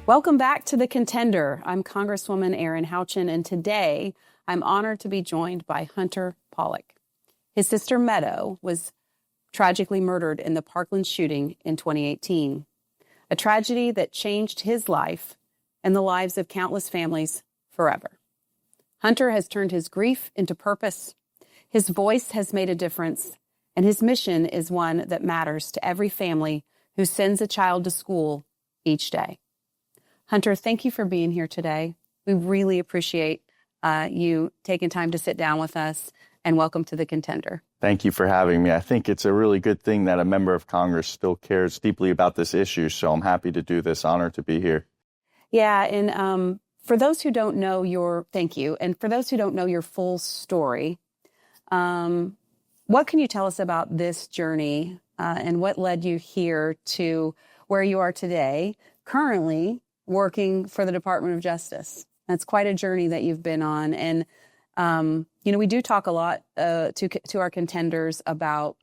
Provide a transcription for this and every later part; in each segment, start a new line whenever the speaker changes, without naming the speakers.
Welcome back to The Contender. I'm Congresswoman Erin Houchin, and today I'm honored to be joined by Hunter Pollack. His sister Meadow was tragically murdered in the Parkland shooting in 2018, a tragedy that changed his life and the lives of countless families forever. Hunter has turned his grief into purpose. His voice has made a difference, and his mission is one that matters to every family who sends a child to school each day. Hunter, thank you for being here today. We really appreciate you taking time to sit down with us, and welcome to The Contender.
Thank you for having me. I think it's a really good thing that a member of Congress still cares deeply about this issue, so I'm happy to do this. Honored to be here.
Yeah, and for those who don't know thank you, and for those who don't know your full story, what can you tell us about this journey and what led you here to where you are today, currently working for the Department of Justice? That's quite a journey that you've been on. And, we do talk a lot to our contenders about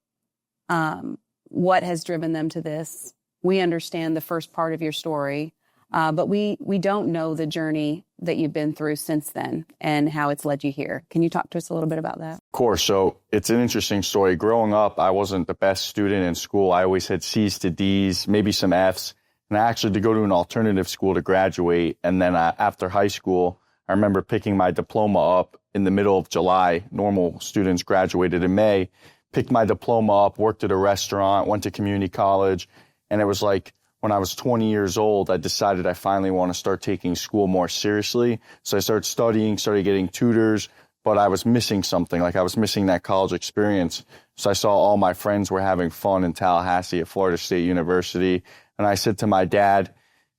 what has driven them to this. We understand the first part of your story, but we don't know the journey that you've been through since then and how it's led you here. Can you talk to us a little bit about that?
Of course. So it's an interesting story. Growing up, I wasn't the best student in school. I always had C's to D's, maybe some F's. And I actually had to go to an alternative school to graduate. And then after high school, I remember picking my diploma up in the middle of July. Normal students graduated in May. Picked my diploma up, worked at a restaurant, went to community college. And it was like when I was 20 years old, I decided I finally want to start taking school more seriously. So I started studying, started getting tutors, but I was missing something. Like I was missing that college experience. So I saw all my friends were having fun in Tallahassee at Florida State University. And I said to my dad,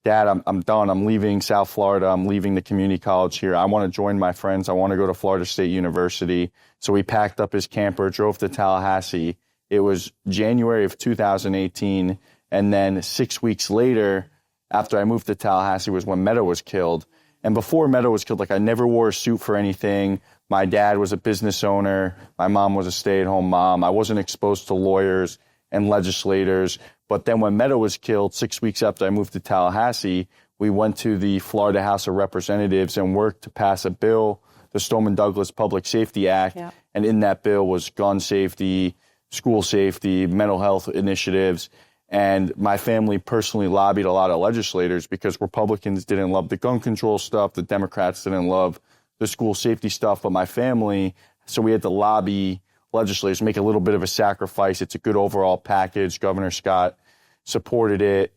I'm done. I'm leaving South Florida. I'm leaving the community college here. I want to join my friends. I want to go to Florida State University. So we packed up his camper, drove to Tallahassee. It was January of 2018. And then 6 weeks later, after I moved to Tallahassee, was when Meadow was killed. And before Meadow was killed, I never wore a suit for anything. My dad was a business owner. My mom was a stay-at-home mom. I wasn't exposed to lawyers and legislators. But then when Meadow was killed, 6 weeks after I moved to Tallahassee, we went to the Florida House of Representatives and worked to pass a bill, the Stoneman Douglas Public Safety Act. Yep. And in that bill was gun safety, school safety, mental health initiatives. And my family personally lobbied a lot of legislators because Republicans didn't love the gun control stuff. The Democrats didn't love the school safety stuff. But my family, so we had to lobby legislators, make a little bit of a sacrifice. It's a good overall package. Governor Scott supported it.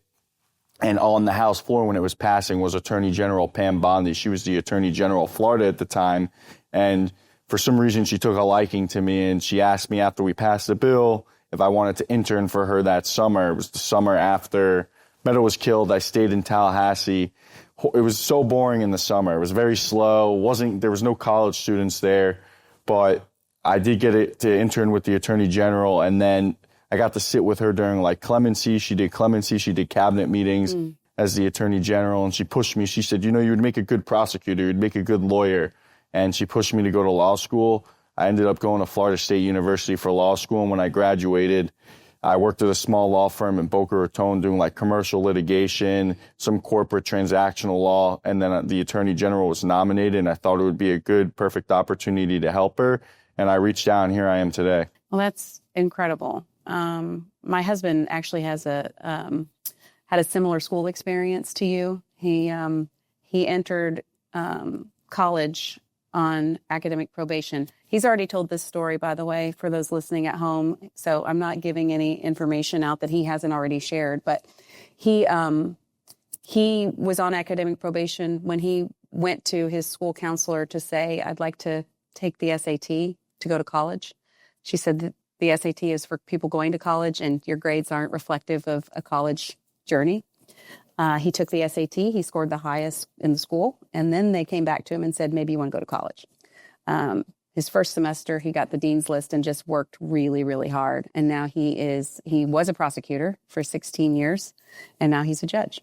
And on the House floor when it was passing was Attorney General Pam Bondi. She was the Attorney General of Florida at the time. And for some reason, she took a liking to me. And she asked me after we passed the bill if I wanted to intern for her that summer. It was the summer after Meadow was killed. I stayed in Tallahassee. It was so boring in the summer. It was very slow. There was no college students there. But I did get to intern with the Attorney General, and then I got to sit with her during clemency. She did cabinet meetings as the Attorney General, and she pushed me. She said, you would make a good prosecutor, you'd make a good lawyer. And she pushed me to go to law school. I ended up going to Florida State University for law school, and when I graduated, I worked at a small law firm in Boca Raton doing commercial litigation, some corporate transactional law, and then the Attorney General was nominated, and I thought it would be a good, perfect opportunity to help her. And I reached out, and here I am today.
Well, that's incredible. My husband actually has had a similar school experience to you. He entered college on academic probation. He's already told this story, by the way, for those listening at home. So I'm not giving any information out that he hasn't already shared. But he was on academic probation when he went to his school counselor to say, I'd like to take the SAT to go to college. She said that the SAT is for people going to college and your grades aren't reflective of a college journey. He took the SAT. He scored the highest in the school. And then they came back to him and said, maybe you want to go to college. His first semester, he got the dean's list and just worked really, really hard. And now he was a prosecutor for 16 years, and now he's a judge.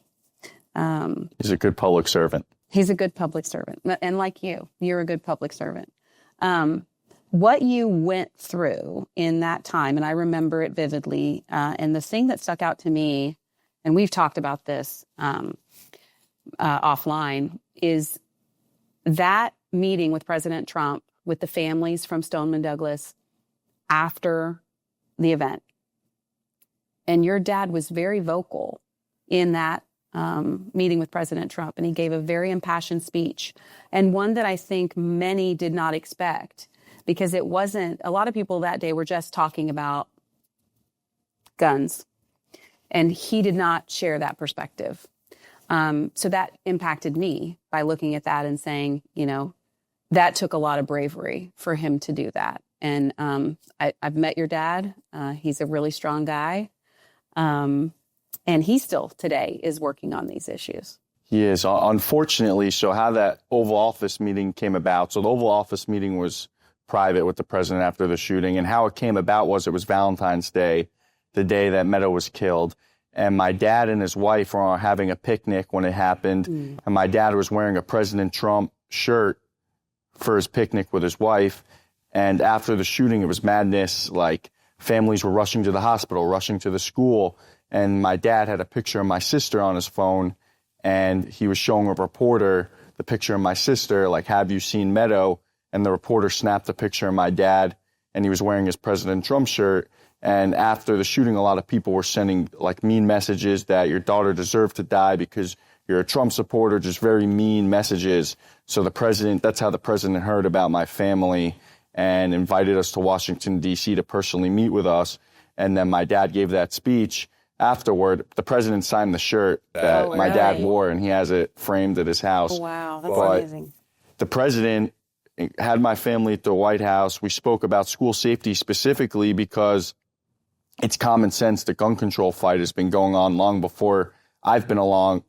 He's a good public servant.
He's a good public servant. And like you're a good public servant. What you went through in that time, and I remember it vividly, and the thing that stuck out to me, and we've talked about this, offline, is that meeting with President Trump with the families from Stoneman Douglas after the event. And your dad was very vocal in that meeting with President Trump, and he gave a very impassioned speech, and one that I think many did not expect, because it wasn't, a lot of people that day were just talking about guns, and he did not share that perspective. So that impacted me by looking at that and saying, that took a lot of bravery for him to do that. And I've met your dad. He's a really strong guy. And he still today is working on these issues.
He is. Unfortunately, so how that Oval Office meeting came about. So the Oval Office meeting was private with the president after the shooting. And how it came about was it was Valentine's Day, the day that Meadow was killed. And my dad and his wife were having a picnic when it happened. And my dad was wearing a President Trump shirt for his picnic with his wife. And after the shooting, it was madness. Like, families were rushing to the hospital, rushing to the school. And my dad had a picture of my sister on his phone, and he was showing a reporter the picture of my sister, like, have you seen Meadow? And the reporter snapped the picture of my dad, and he was wearing his President Trump shirt. And after the shooting, a lot of people were sending, like, mean messages that your daughter deserved to die because you're a Trump supporter, just very mean messages. So that's how the president heard about my family and invited us to Washington, D.C. to personally meet with us. And then my dad gave that speech. Afterward, the president signed the shirt that my dad wore, and he has it framed at his house.
Wow, that's amazing.
The president had my family at the White House. We spoke about school safety specifically because it's common sense. The gun control fight has been going on long before I've been alive,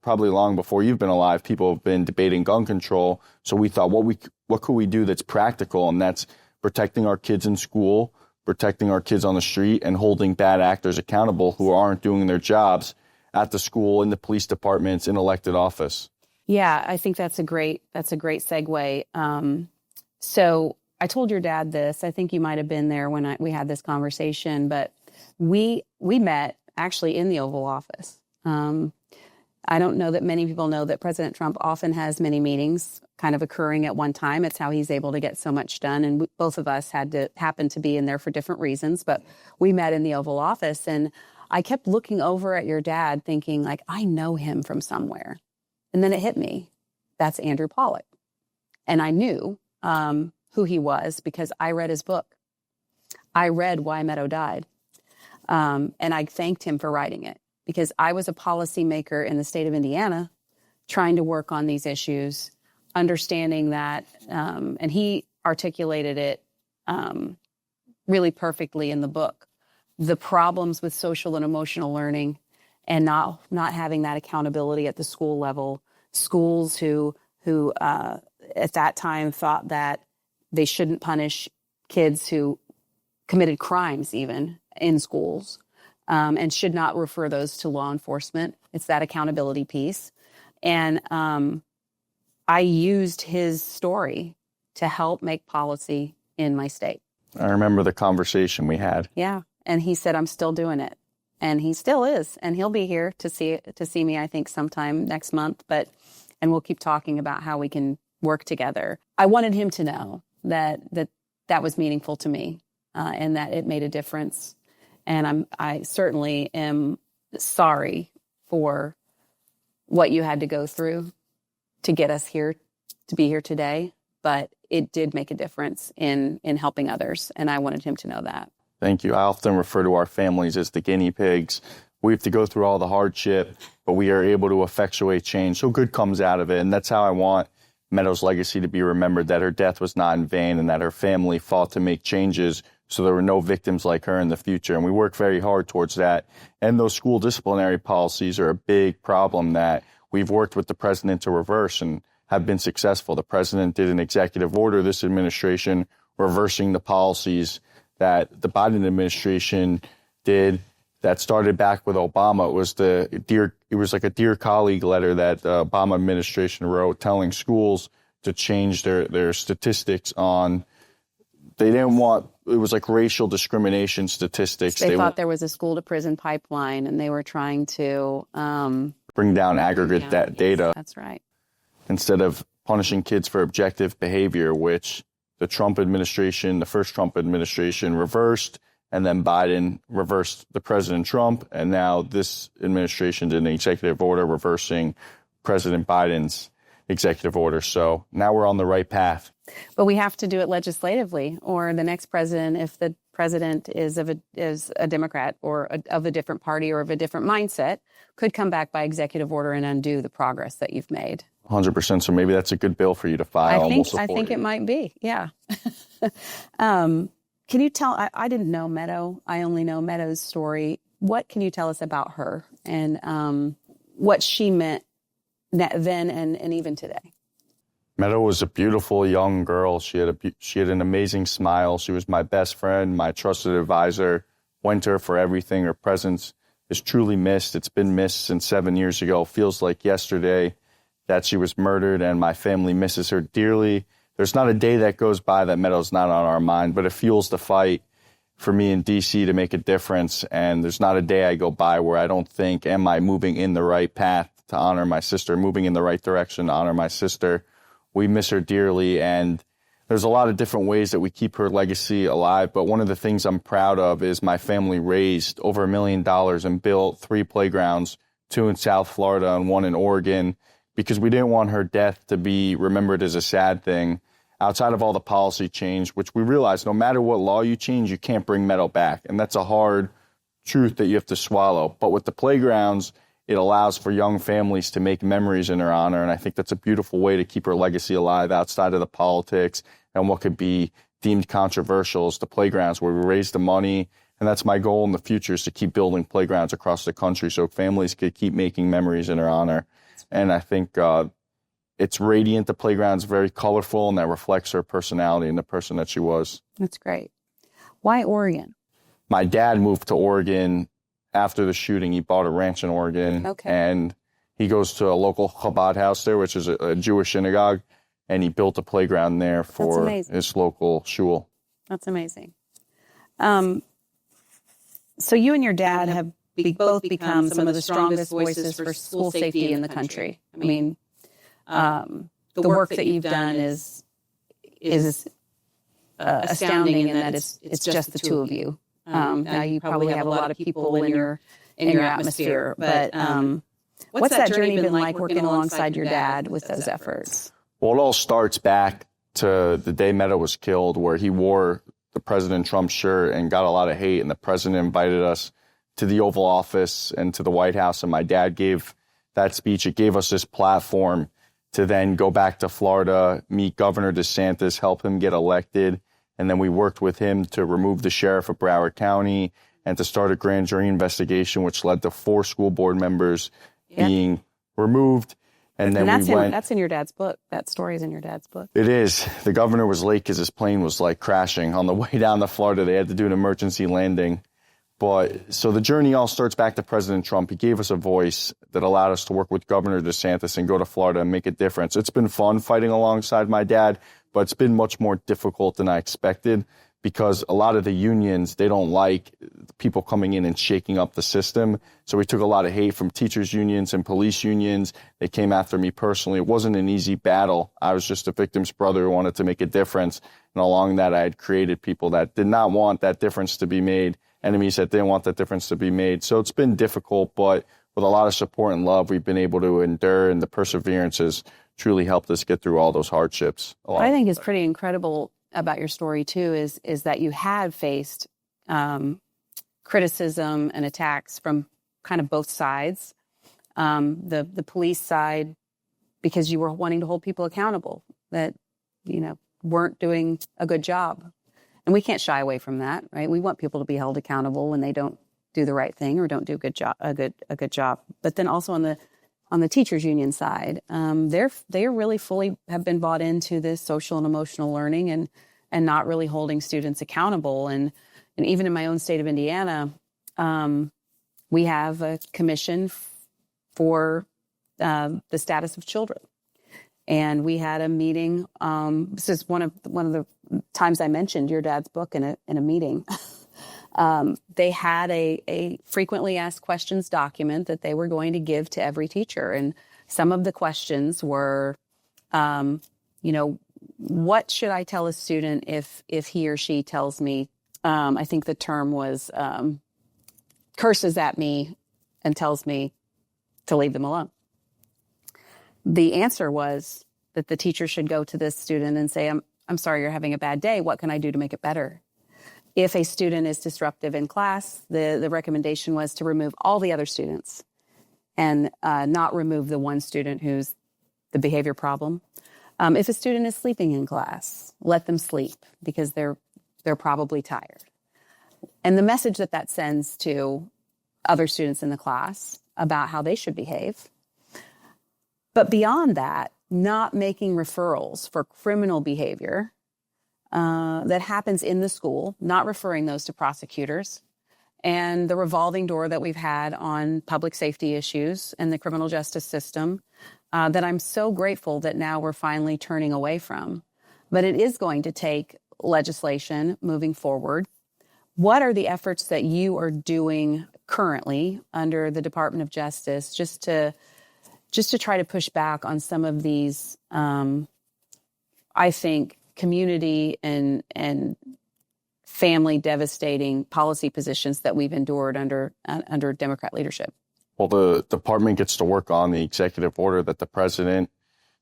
probably long before you've been alive. People have been debating gun control. So we thought, what could we do that's practical? And that's protecting our kids in school, protecting our kids on the street, and holding bad actors accountable who aren't doing their jobs at the school, in the police departments, in elected office.
Yeah, I think that's a great segue. So I told your dad this. I think you might have been there when we had this conversation, but we met actually in the Oval Office. I don't know that many people know that President Trump often has many meetings kind of occurring at one time. It's how he's able to get so much done. And both of us happen to be in there for different reasons, but we met in the Oval Office. And I kept looking over at your dad thinking, like, I know him from somewhere. And then it hit me. That's Andrew Pollock. And I knew who he was because I read his book. I read Why Meadow Died. And I thanked him for writing it, because I was a policymaker in the state of Indiana trying to work on these issues, understanding that, and he articulated it really perfectly in the book, the problems with social and emotional learning and not having that accountability at the school level. Schools who at that time thought that they shouldn't punish kids who committed crimes even in schools. And should not refer those to law enforcement. It's that accountability piece. And I used his story to help make policy in my state.
I remember the conversation we had.
Yeah. And he said, I'm still doing it. And he still is. And he'll be here to see me, I think, sometime next month. And we'll keep talking about how we can work together. I wanted him to know that was meaningful to me and that it made a difference. And I certainly am sorry for what you had to go through to get us here, to be here today. But it did make a difference in helping others. And I wanted him to know that.
Thank you. I often refer to our families as the guinea pigs. We have to go through all the hardship, but we are able to effectuate change. So good comes out of it. And that's how I want Meadow's legacy to be remembered, that her death was not in vain and that her family fought to make changes so there were no victims like her in the future. And we work very hard towards that. And those school disciplinary policies are a big problem that we've worked with the president to reverse and have been successful. The president did an executive order, this administration, reversing the policies that the Biden administration did that started back with Obama. It was like a Dear Colleague letter that the Obama administration wrote telling schools to change their statistics on, it was like racial discrimination statistics.
They thought there was a school to prison pipeline, and they were trying to
bring down aggregate data.
That's right.
Instead of punishing kids for objective behavior, which the first Trump administration reversed, and then Biden reversed the President Trump, and now this administration did an executive order reversing President Biden's executive order. So now we're on the right path.
But we have to do it legislatively, or the next president, if the president is a Democrat or of a different party or of a different mindset, could come back by executive order and undo the progress that you've made.
100%. So maybe that's a good bill for you to file.
I think it might be. Yeah. Can you tell, I didn't know Meadow. I only know Meadow's story. What can you tell us about her and what she meant then and even today?
Meadow was a beautiful young girl. She had an amazing smile. She was my best friend, my trusted advisor. Went to her for everything. Her presence is truly missed. It's been missed since 7 years ago. Feels like yesterday that she was murdered, and my family misses her dearly. There's not a day that goes by that Meadow's not on our mind, but it fuels the fight for me in D.C. to make a difference. And there's not a day I go by where I don't think, am I moving in the right path to honor my sister, moving in the right direction to honor my sister? We miss her dearly, and there's a lot of different ways that we keep her legacy alive. But one of the things I'm proud of is my family raised over $1 million and built 3 playgrounds, 2 in South Florida and 1 in Oregon, because we didn't want her death to be remembered as a sad thing. Outside of all the policy change, which we realize no matter what law you change, you can't bring Meadow back. And that's a hard truth that you have to swallow. But with the playgrounds, it allows for young families to make memories in her honor. And I think that's a beautiful way to keep her legacy alive outside of the politics and what could be deemed controversial is the playgrounds where we raise the money. And that's my goal in the future, is to keep building playgrounds across the country so families could keep making memories in her honor. And I think it's radiant. The playground's very colorful, and that reflects her personality and the person that she was.
That's great. Why Oregon?
My dad moved to Oregon after the shooting. He bought a ranch in Oregon.
Okay.
And he goes to a local Chabad house there, which is a Jewish synagogue, and he built a playground there for his local shul.
That's amazing. So you and your dad have both become some of the strongest voices for school safety in the country. I mean, the work that you've done is astounding in that it's just the two of you. Now you probably have a lot of people in your atmosphere, but what's that journey been like working alongside your dad with those efforts?
Well, it all starts back to the day Meadow was killed, where he wore the President Trump shirt and got a lot of hate, and the president invited us to the Oval Office and to the White House, and my dad gave that speech. It gave us this platform to then go back to Florida, meet Governor DeSantis, help him get elected. And then we worked with him to remove the sheriff of Broward County and to start a grand jury investigation, which led to 4 school board members being removed. And then
that's in your dad's book. That story is in your dad's book.
It is. The governor was late because his plane was like crashing on the way down to Florida. They had to do an emergency landing. But so the journey all starts back to President Trump. He gave us a voice that allowed us to work with Governor DeSantis and go to Florida and make a difference. It's been fun fighting alongside my dad, but it's been much more difficult than I expected because a lot of the unions, they don't like people coming in and shaking up the system. So we took a lot of hate from teachers unions and police unions. They came after me personally. It wasn't an easy battle. I was just a victim's brother who wanted to make a difference. And along that, I had created people that did not want that difference to be made, enemies that didn't want that difference to be made. So it's been difficult, but with a lot of support and love, we've been able to endure, and the perseverance has truly helped us get through all those hardships.
What I think is pretty incredible about your story, too, is that you had faced criticism and attacks from kind of both sides. The police side, because you were wanting to hold people accountable that, weren't doing a good job. And we can't shy away from that, right? We want people to be held accountable when they don't do the right thing or don't do a good job. But then also on the teachers union side, they really fully have been bought into this social and emotional learning and not really holding students accountable. And even in my own state of Indiana, we have a commission for the status of children. And we had a meeting. This is one of the times I mentioned your dad's book in a meeting. They had a frequently asked questions document that they were going to give to every teacher. And some of the questions were, what should I tell a student if he or she tells me, I think the term was curses at me and tells me to leave them alone. The answer was that the teacher should go to this student and say, I'm sorry you're having a bad day. What can I do to make it better? If a student is disruptive in class, the recommendation was to remove all the other students and not remove the one student who's the behavior problem. If a student is sleeping in class, let them sleep because they're probably tired. And the message that sends to other students in the class about how they should behave. But beyond that, not making referrals for criminal behavior that happens in the school, not referring those to prosecutors, and the revolving door that we've had on public safety issues and the criminal justice system that I'm so grateful that now we're finally turning away from. But it is going to take legislation moving forward. What are the efforts that you are doing currently under the Department of Justice just to try to push back on some of these, I think, community and family devastating policy positions that we've endured under Democrat leadership?
Well, the department gets to work on the executive order that the president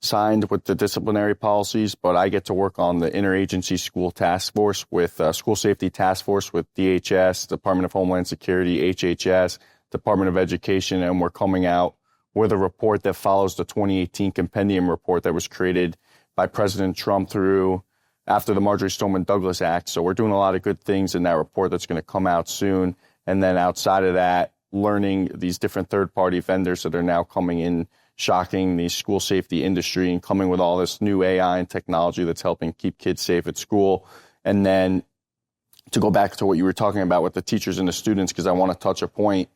signed with the disciplinary policies, but I get to work on the interagency school task force with school safety task force with DHS, Department of Homeland Security, HHS, Department of Education, and we're coming out with a report that follows the 2018 compendium report that was created by President Trump after the Marjorie Stoneman Douglas Act. So we're doing a lot of good things in that report that's going to come out soon. And then outside of that, learning these different third-party vendors that are now coming in, shocking the school safety industry and coming with all this new AI and technology that's helping keep kids safe at school. And then to go back to what you were talking about with the teachers and the students, because I want to touch a point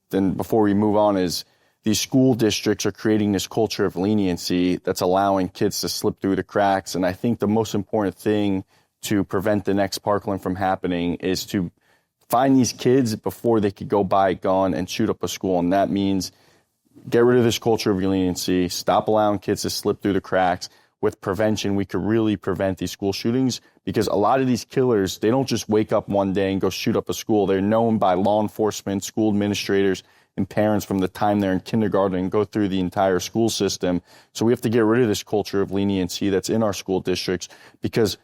then before we move on, is these school districts are creating this culture of leniency that's allowing kids to slip through the cracks. And I think the most important thing to prevent the next Parkland from happening is to find these kids before they could go buy a gun and shoot up a school. And that means get rid of this culture of leniency, stop allowing kids to slip through the cracks. With prevention, we could really prevent these school shootings, because a lot of these killers, they don't just wake up one day and go shoot up a school. They're known by law enforcement, school administrators, and parents from the time they're in kindergarten and go through the entire school system. So we have to get rid of this culture of leniency that's in our school districts, because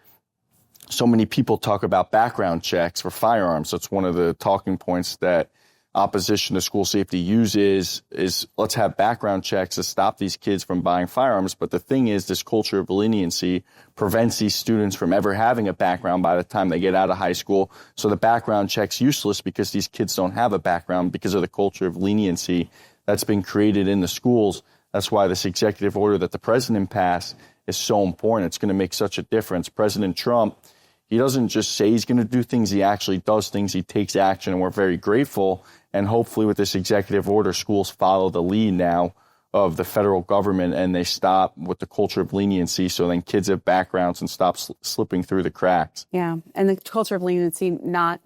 so many people talk about background checks for firearms. That's one of the talking points that opposition to school safety uses is let's have background checks to stop these kids from buying firearms. But the thing is, this culture of leniency prevents these students from ever having a background by the time they get out of high school. So the background check's useless because these kids don't have a background because of the culture of leniency that's been created in the schools. That's why this executive order that the president passed is so important. It's going to make such a difference. President Trump, he doesn't just say he's going to do things. He actually does things. He takes action, and we're very grateful. And hopefully with this executive order, schools follow the lead now of the federal government, and they stop with the culture of leniency, so then kids have backgrounds and stop slipping through the cracks.
Yeah, and the culture of leniency, not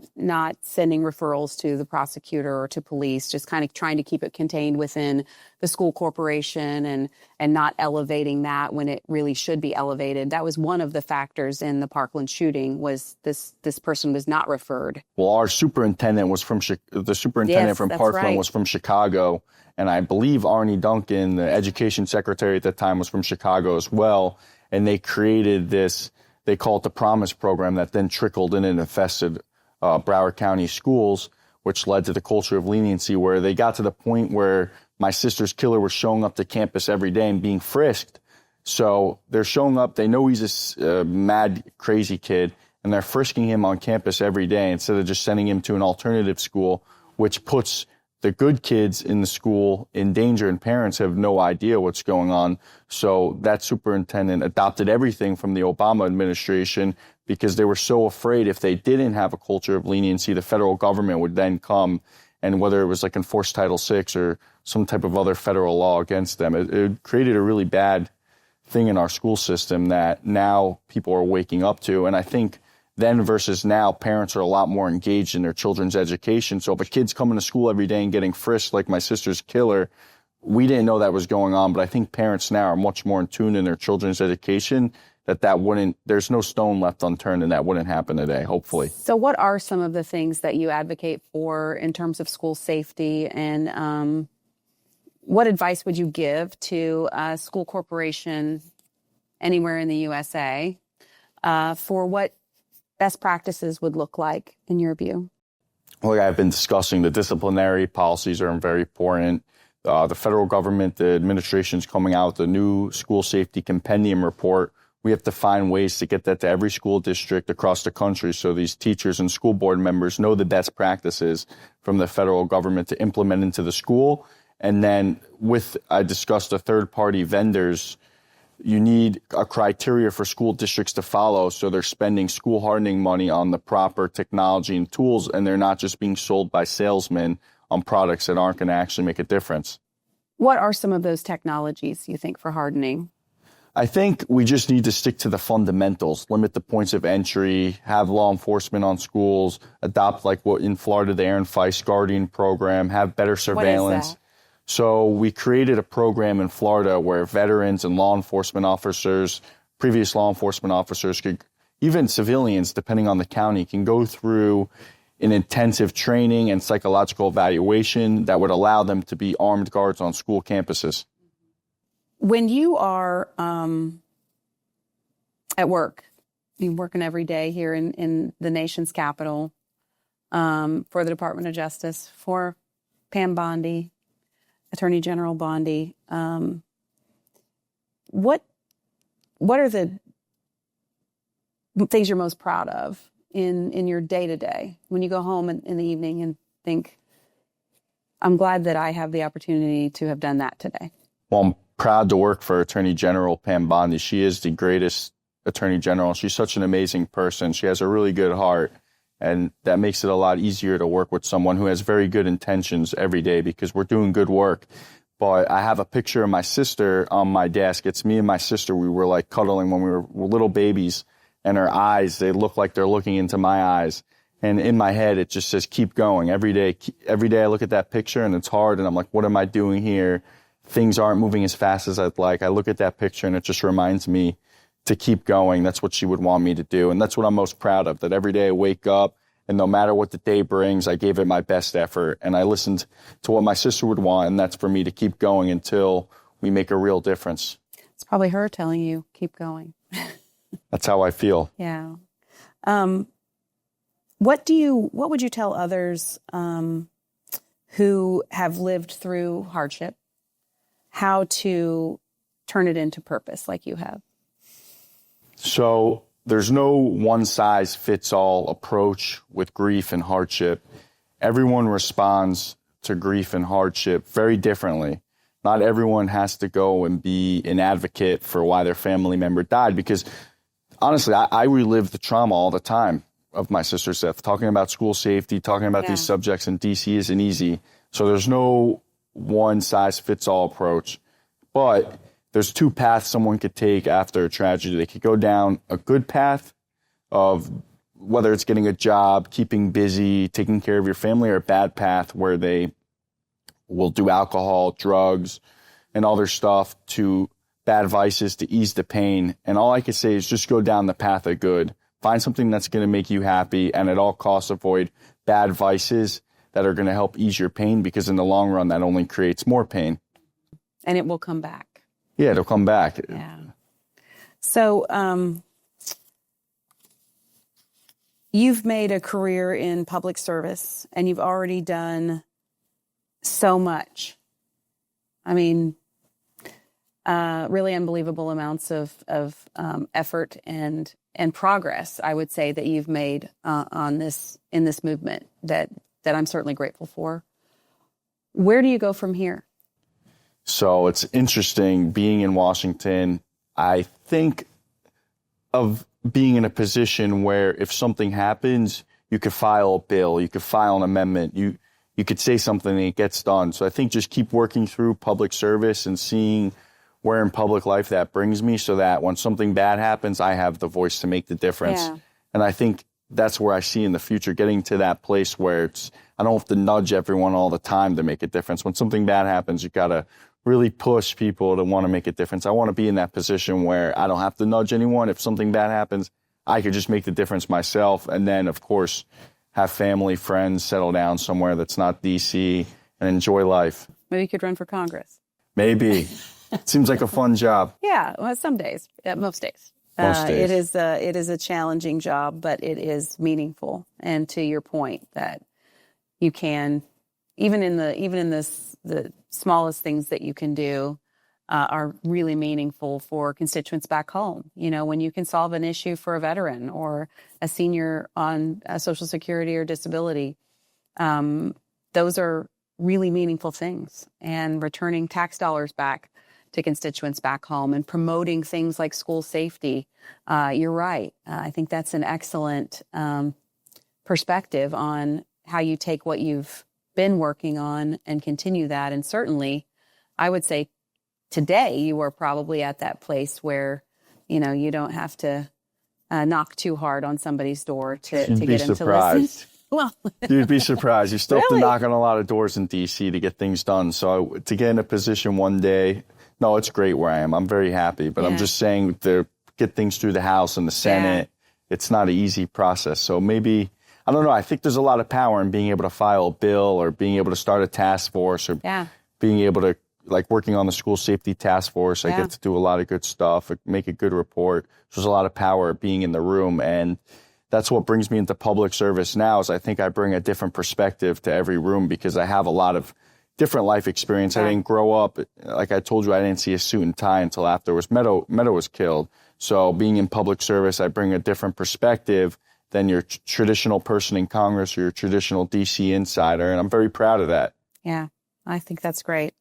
sending referrals to the prosecutor or to police, just kind of trying to keep it contained within the school corporation and not elevating that when it really should be elevated. That was one of the factors in the Parkland shooting, was this person was not referred.
Well, our superintendent was from Parkland was from Chicago. And I believe Arnie Duncan, the education secretary at the time, was from Chicago as well. And they created this, they call it the Promise Program, that then trickled in and infested Broward County schools, which led to the culture of leniency, where they got to the point where my sister's killer was showing up to campus every day and being frisked. So they're showing up, they know he's a mad, crazy kid, and they're frisking him on campus every day instead of just sending him to an alternative school, which puts the good kids in the school in danger, and parents have no idea what's going on. So that superintendent adopted everything from the Obama administration because they were so afraid if they didn't have a culture of leniency, the federal government would then come, and whether it was like enforce Title VI or some type of other federal law against them, it created a really bad thing in our school system that now people are waking up to. And I think Then versus now, parents are a lot more engaged in their children's education. So if a kid's coming to school every day and getting frisked like my sister's killer, we didn't know that was going on. But I think parents now are much more in tune in their children's education there's no stone left unturned and that wouldn't happen today, hopefully.
So what are some of the things that you advocate for in terms of school safety, and what advice would you give to a school corporation anywhere in the USA for what best practices would look like in your view?
Like I've been discussing, the disciplinary policies are very important. The federal government, the administration's coming out with a new school safety compendium report. We have to find ways to get that to every school district across the country so these teachers and school board members know the best practices from the federal government to implement into the school. And then I discussed the third-party vendors. You need a criteria for school districts to follow so they're spending school hardening money on the proper technology and tools, and they're not just being sold by salesmen on products that aren't going to actually make a difference.
What are some of those technologies you think for hardening?
I think we just need to stick to the fundamentals, limit the points of entry, have law enforcement on schools, adopt like what in Florida, the Aaron Feist Guardian program, have better surveillance.
What is that?
So we created a program in Florida where veterans and law enforcement officers, previous law enforcement officers, even civilians, depending on the county, can go through an intensive training and psychological evaluation that would allow them to be armed guards on school campuses.
When you are at work, you're working every day here in the nation's capital for the Department of Justice, for Pam Bondi, Attorney General Bondi. What are the things you're most proud of in your day-to-day when you go home in the evening and think, I'm glad that I have the opportunity to have done that today?
Well, I'm proud to work for Attorney General Pam Bondi. She is the greatest Attorney General. She's such an amazing person. She has a really good heart, and that makes it a lot easier to work with someone who has very good intentions every day because we're doing good work. But I have a picture of my sister on my desk. It's me and my sister. We were like cuddling when we were little babies, and her eyes, they look like they're looking into my eyes. And in my head, it just says, keep going. Every day I look at that picture and it's hard, and I'm like, what am I doing here? Things aren't moving as fast as I'd like. I look at that picture and it just reminds me to keep going. That's what she would want me to do. And that's what I'm most proud of, that every day I wake up and no matter what the day brings, I gave it my best effort. And I listened to what my sister would want. And that's for me to keep going until we make a real difference.
It's probably her telling you, keep going.
That's how I feel.
Yeah. What would you tell others who have lived through hardship, how to turn it into purpose like you have?
So there's no one-size-fits-all approach with grief and hardship. Everyone responds to grief and hardship very differently. Not everyone has to go and be an advocate for why their family member died, because honestly, I relive the trauma all the time of my sister's death. Talking about school safety, talking about these subjects in D.C. isn't easy. So there's no one-size-fits-all approach. But there's two paths someone could take after a tragedy. They could go down a good path of whether it's getting a job, keeping busy, taking care of your family, or a bad path where they will do alcohol, drugs, and other stuff to bad vices to ease the pain. And all I could say is just go down the path of good. Find something that's going to make you happy, and at all costs avoid bad vices that are going to help ease your pain, because in the long run, that only creates more pain.
And it will come back.
Yeah, it'll come back.
Yeah. So you've made a career in public service, and you've already done so much. I mean, really unbelievable amounts of effort and progress, I would say, that you've made in this movement that I'm certainly grateful for. Where do you go from here?
So it's interesting being in Washington. I think of being in a position where if something happens, you could file a bill, you could file an amendment, you could say something and it gets done. So I think just keep working through public service and seeing where in public life that brings me, so that when something bad happens, I have the voice to make the difference.
Yeah.
And I think that's where I see in the future, getting to that place where I don't have to nudge everyone all the time to make a difference. When something bad happens, you got to really push people to want to make a difference. I want to be in that position where I don't have to nudge anyone. If something bad happens, I could just make the difference myself. And then, of course, have family, friends, settle down somewhere that's not D.C. and enjoy life.
Maybe you could run for Congress.
Maybe. It seems like a fun job.
Yeah, well, some days, most days.
Most days.
It is a challenging job, but it is meaningful. And to your point, that you can, even in the smallest things that you can do, are really meaningful for constituents back home. You know, when you can solve an issue for a veteran or a senior on Social Security or disability, those are really meaningful things. And returning tax dollars back to constituents back home and promoting things like school safety, you're right. I think that's an excellent perspective on how you take what you've been working on and continue that. And certainly, I would say today you are probably at that place where, you know, you don't have to knock too hard on somebody's door to get them to listen. Well,
you'd be surprised. You still have
Really?
to knock on a lot of doors in D.C. to get things done. So to get in a position one day, no, it's great where I am. I'm very happy. But I'm just saying, to get things through the House and the Senate, it's not an easy process. So maybe, I don't know, I think there's a lot of power in being able to file a bill or being able to start a task force or being able to, like working on the school safety task force. I get to do a lot of good stuff, make a good report. There's a lot of power being in the room. And that's what brings me into public service now, is I think I bring a different perspective to every room because I have a lot of different life experience. I didn't grow up, like I told you, I didn't see a suit and tie until afterwards. Meadow was killed. So being in public service, I bring a different perspective than your traditional person in Congress or your traditional DC insider. And I'm very proud of that.
Yeah, I think that's great.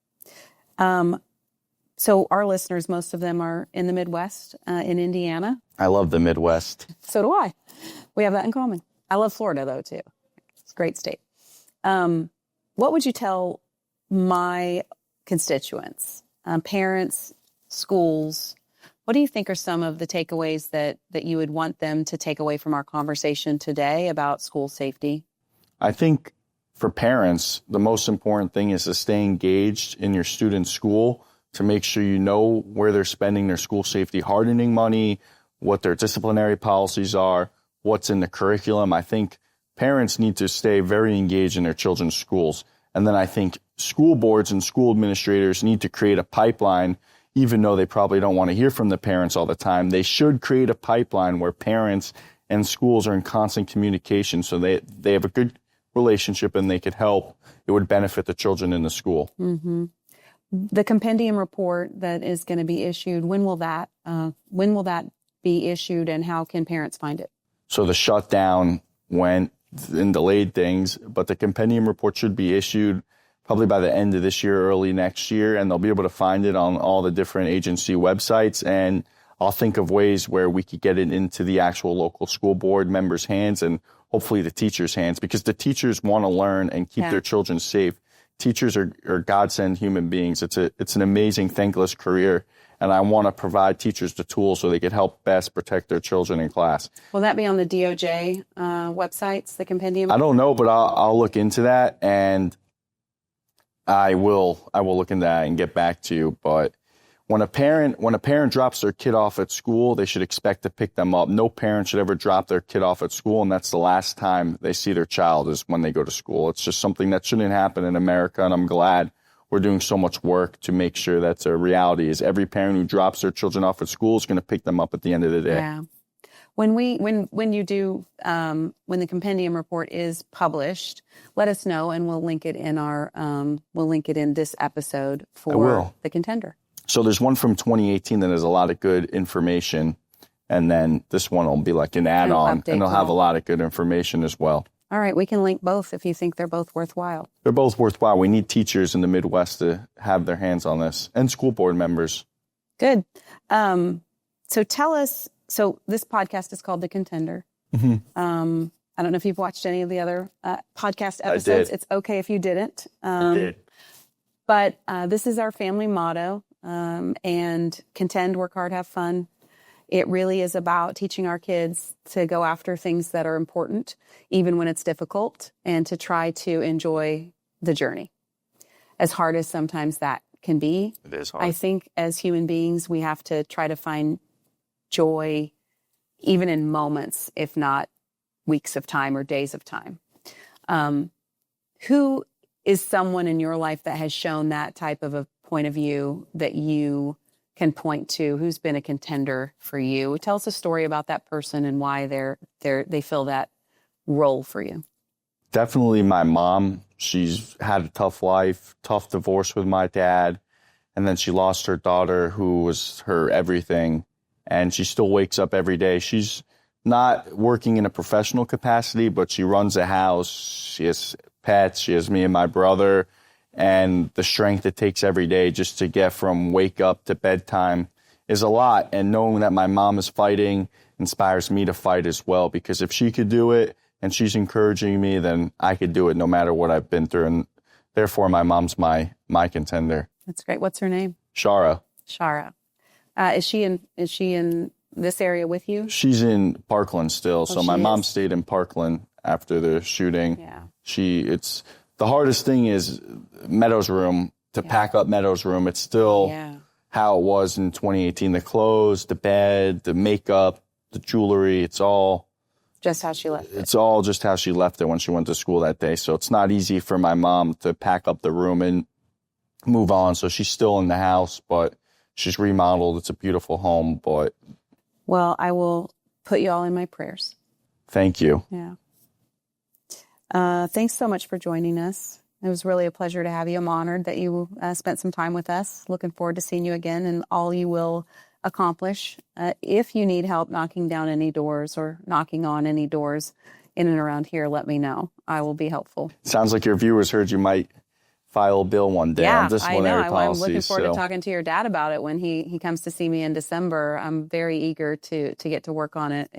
So our listeners, most of them are in the Midwest, in Indiana.
I love the Midwest.
So do I. We have that in common. I love Florida, though, too. It's a great state. What would you tell my constituents, parents, schools? What do you think are some of the takeaways that you would want them to take away from our conversation today about school safety?
I think for parents, the most important thing is to stay engaged in your student's school, to make sure you know where they're spending their school safety hardening money, what their disciplinary policies are, what's in the curriculum. I think parents need to stay very engaged in their children's schools. And then I think school boards and school administrators need to create a pipeline, even though they probably don't want to hear from the parents all the time. They should create a pipeline where parents and schools are in constant communication so they have a good relationship and they could help. It would benefit the children in the school.
Mm-hmm. The compendium report that is going to be issued, when will that be issued and how can parents find it?
So the shutdown went and delayed things, but the compendium report should be issued probably by the end of this year, early next year, and they'll be able to find it on all the different agency websites. And I'll think of ways where we could get it into the actual local school board members' hands and hopefully the teachers' hands, because the teachers want to learn and keep their children safe. Teachers are godsend human beings. It's an amazing, thankless career. And I want to provide teachers the tools so they can help best protect their children in class.
Will that be on the DOJ websites, the compendium?
I don't know, but I'll look into that, and I will look into that and get back to you. But when a parent drops their kid off at school, they should expect to pick them up. No parent should ever drop their kid off at school, and that's the last time they see their child is when they go to school. It's just something that shouldn't happen in America, and I'm glad we're doing so much work to make sure that's a reality. Is every parent who drops their children off at school is going to pick them up at the end of the day.
Yeah. When the compendium report is published, let us know and we'll link it in this episode for the contender.
So there's one from 2018 that has a lot of good information, and then this one will be like an add-on, and they'll have a lot of good information as well.
All right, we can link both if you think they're both worthwhile.
They're both worthwhile. We need teachers in the Midwest to have their hands on this, and school board members.
Good. So tell us, so this podcast is called The Contender.
Mm-hmm.
I don't know if you've watched any of the other podcast episodes.
I did.
It's okay if you didn't.
I did.
But this is our family motto, and contend, work hard, have fun. It really is about teaching our kids to go after things that are important, even when it's difficult, and to try to enjoy the journey. As hard as sometimes that can be.
It is hard.
I think as human beings, we have to try to find joy even in moments, if not weeks of time or days of time. Who is someone in your life that has shown that type of a point of view that you can point to? Who's been a contender for you? Tell us a story about that person and why they fill that role for you.
Definitely my mom. She's had a tough life, tough divorce with my dad. And then she lost her daughter, who was her everything. And she still wakes up every day. She's not working in a professional capacity, but she runs a house. She has pets. She has me and my brother. And the strength it takes every day just to get from wake up to bedtime is a lot. And knowing that my mom is fighting inspires me to fight as well. Because if she could do it and she's encouraging me, then I could do it no matter what I've been through. And therefore, my mom's my contender.
That's great. What's her name?
Shara.
Shara. Is she in this area with you?
She's in Parkland still. So my mom stayed in Parkland after the shooting.
Yeah.
It's the hardest thing is Meadow's room, to pack up Meadow's room. It's still how it was in 2018. The clothes, the bed, the makeup, the jewelry, it's all
just how she left it.
It's all just how she left it when she went to school that day. So it's not easy for my mom to pack up the room and move on. So she's still in the house, but she's remodeled. It's a beautiful home, but...
Well, I will put you all in my prayers.
Thank you.
Yeah. Thanks so much for joining us. It was really a pleasure to have you. I'm honored that you spent some time with us. Looking forward to seeing you again and all you will accomplish. If you need help knocking down any doors or knocking on any doors in and around here, let me know. I will be helpful.
Sounds like your viewers heard you might file a bill one day on disciplinary policies.
I'm looking forward to talking to your dad about it when he comes to see me in December. I'm very eager to get to work on it.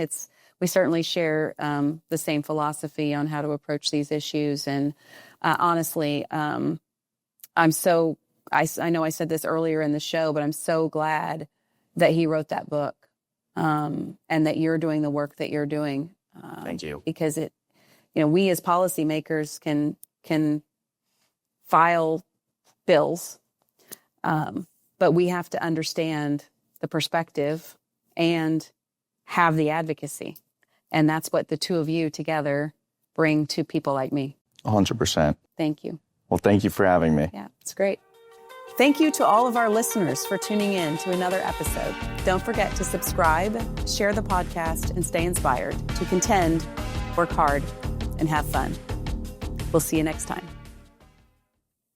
We certainly share the same philosophy on how to approach these issues. And honestly, I know I said this earlier in the show, but I'm so glad that he wrote that book and that you're doing the work that you're doing.
Thank you.
Because we as policymakers can file bills, but we have to understand the perspective and have the advocacy. And that's what the two of you together bring to people like me.
100%.
Thank you.
Well, thank you for having me.
Yeah, it's great. Thank you to all of our listeners for tuning in to another episode. Don't forget to subscribe, share the podcast, and stay inspired to contend, work hard, and have fun. We'll see you next time.